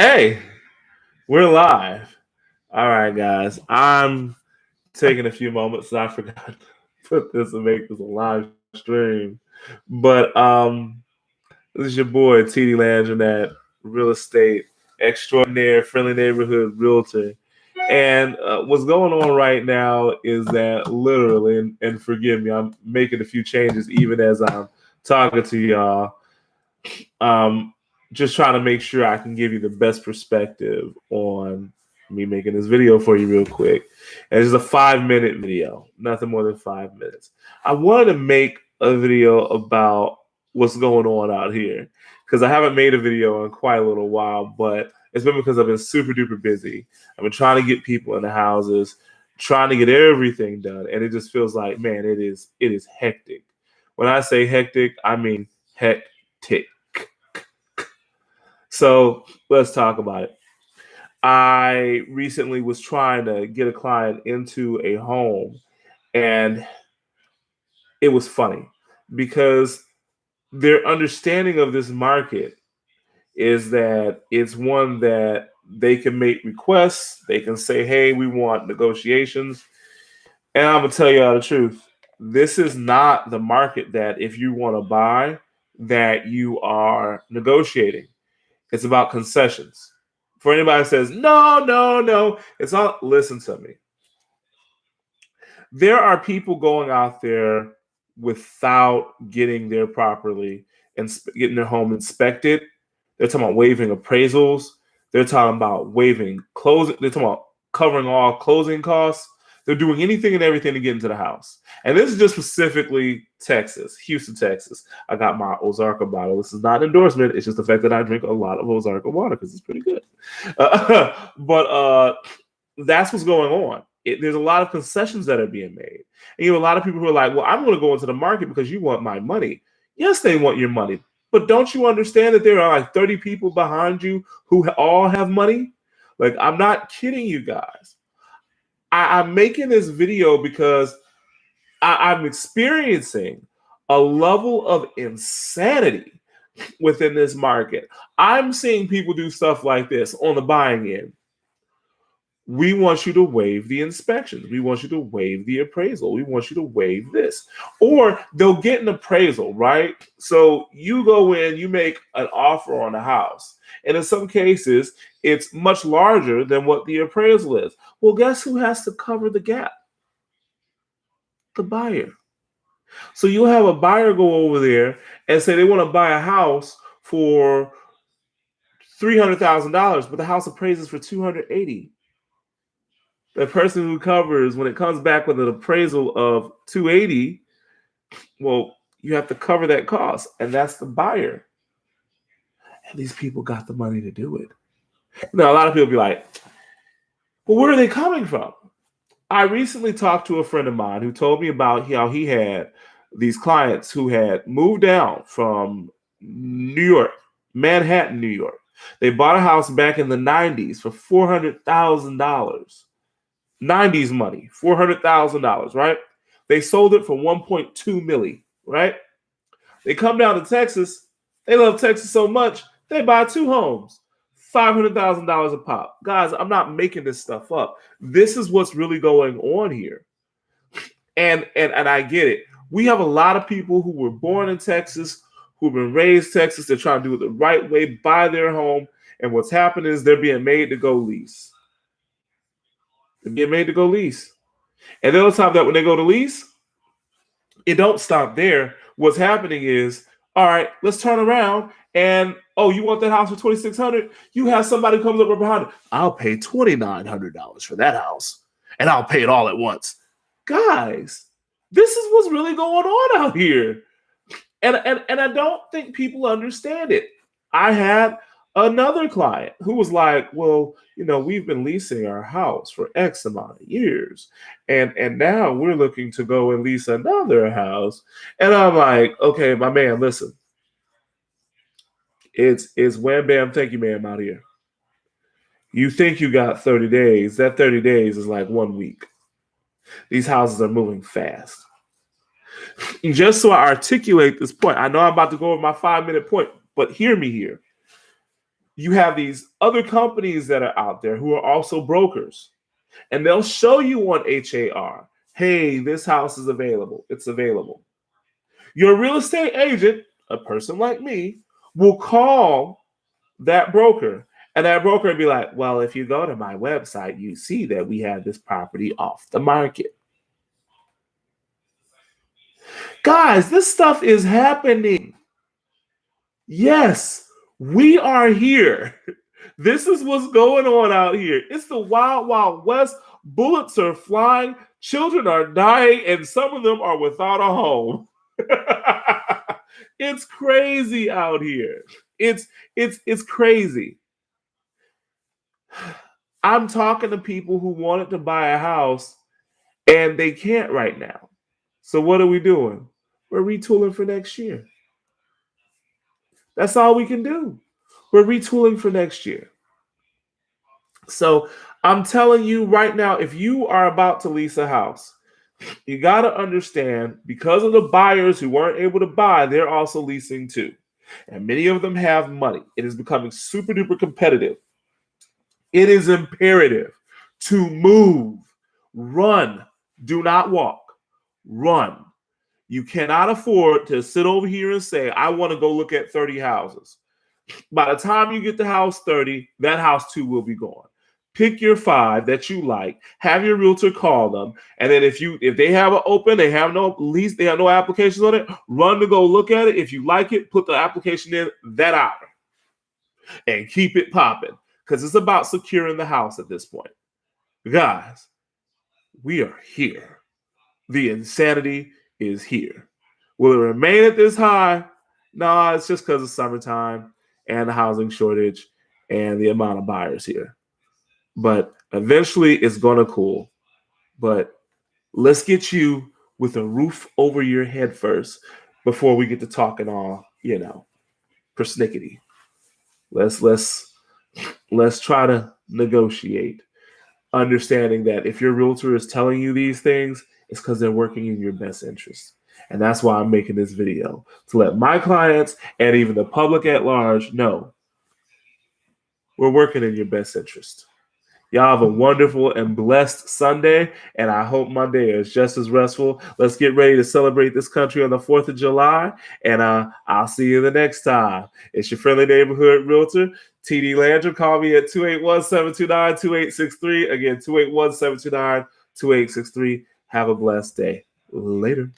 Hey, we're live. All right, guys. I'm taking a few moments. I forgot to put this and make this a live stream. But this is your boy TD Landronet, real estate extraordinaire, friendly neighborhood realtor. And what's going on right now is that literally, and forgive me, I'm making a few changes even as I'm talking to y'all. Um, just trying to make sure I can give you the best perspective on me making this video for you real quick. And it's a 5 minute video, nothing more than 5 minutes. I wanted to make a video about what's going on out here because I haven't made a video in quite a little while, but it's been because I've been super duper busy. I've been trying to get people in the houses, trying to get everything done, and it just feels like, man, it is hectic. When I say hectic, I mean hectic. So let's talk about it. I recently was trying to get a client into a home, and it was funny because their understanding of this market is that it's one that they can make requests, they can say, hey, we want negotiations. And I'm going to tell you all the truth. This is not the market that if you want to buy, that you are negotiating. It's about concessions. For anybody that says, no, no, no, it's not, listen to me. There are people going out there without getting their properly and getting their home inspected. They're talking about waiving appraisals. They're talking about waiving closing. They're talking about covering all closing costs. They're doing anything and everything to get into the house. And this is just specifically Texas, Houston, Texas. I got my Ozarka bottle. This is not an endorsement. It's just the fact that I drink a lot of Ozarka water because it's pretty good. But that's what's going on. There's a lot of concessions that are being made. And you have a lot of people who are like, well, I'm going to go into the market because you want my money. Yes, they want your money. But don't you understand that there are like 30 people behind you who all have money? Like, I'm not kidding you guys. I'm making this video because I'm experiencing a level of insanity within this market. I'm seeing people do stuff like this on the buying end. We want you to waive the inspections. We want you to waive the appraisal. We want you to waive this. Or they'll get an appraisal, right? So you go in, you make an offer on a house. And in some cases, it's much larger than what the appraisal is. Well, guess who has to cover the gap? The buyer. So you'll have a buyer go over there and say they want to buy a house for $300,000, but the house appraises for $280,000. The person who covers, when it comes back with an appraisal of 280, well, you have to cover that cost, and that's the buyer. And these people got the money to do it. Now, a lot of people be like, well, where are they coming from? I recently talked to a friend of mine who told me about how he had these clients who had moved down from New York, Manhattan, New York. They bought a house back in the 90s for $400,000. 90s money, $400,000, right? They sold it for 1.2 million, right? They come down to Texas. They love Texas so much, they buy two homes, $500,000 a pop. Guys, I'm not making this stuff up. This is what's really going on here. And I get it. We have a lot of people who were born in Texas, who've been raised Texas. They're trying to do it the right way, buy their home. And what's happening is they're being made to go lease. They're being made to go lease. And then on top of that, when they go to lease, it don't stop there. What's happening is, all right, let's turn around and, oh, you want that house for $2,600? You have somebody who comes up right behind it. I'll pay $2,900 for that house, and I'll pay it all at once. Guys, this is what's really going on out here. And I don't think people understand it. I had another client who was like, well, we've been leasing our house for X amount of years. And now we're looking to go and lease another house. And I'm like, okay, my man, listen. It's wham bam, thank you, ma'am, out here. You think you got 30 days. That 30 days is like 1 week. These houses are moving fast. Just so I articulate this point, I know I'm about to go over my 5-minute point, but hear me here. you have these other companies that are out there who are also brokers, and they'll show you on HAR, hey, this house is available. It's available. Your real estate agent, a person like me, will call that broker, and that broker will be like, well, if you go to my website, you see that we have this property off the market. Guys, this stuff is happening. Yes, we are here. This is what's going on out here. It's the wild, wild west. Bullets are flying, children are dying, and some of them are without a home. It's crazy out here. It's crazy. I'm talking to people who wanted to buy a house and they can't right now. So what are we doing? We're retooling for next year. That's all we can do. We're retooling for next year. So I'm telling you right now, if you are about to lease a house, you got to understand, because of the buyers who weren't able to buy, they're also leasing too. And many of them have money. It is becoming super duper competitive. It is imperative to move, run, do not walk, run. You cannot afford to sit over here and say, I want to go look at 30 houses. By the time you get to house 30, that house too will be gone. Pick your 5 that you like, have your realtor call them, and then if they have it open, they have no lease, they have no applications on it, run to go look at it. If you like it, put the application in that hour and keep it popping, because it's about securing the house at this point. Guys, we are here. The insanity is here. Will it remain at this high? No, it's just because of summertime and the housing shortage and the amount of buyers here. But eventually it's going to cool. But let's get you with a roof over your head first before we get to talking all, persnickety. Let's try to negotiate, understanding that if your realtor is telling you these things, it's because they're working in your best interest. And that's why I'm making this video, to let my clients and even the public at large know we're working in your best interest. Y'all have a wonderful and blessed Sunday, and I hope Monday is just as restful. Let's get ready to celebrate this country on the 4th of July, and I'll see you the next time. It's your friendly neighborhood realtor, TD Landrum. Call me at 281-729-2863. Again, 281-729-2863. Have a blessed day. Later.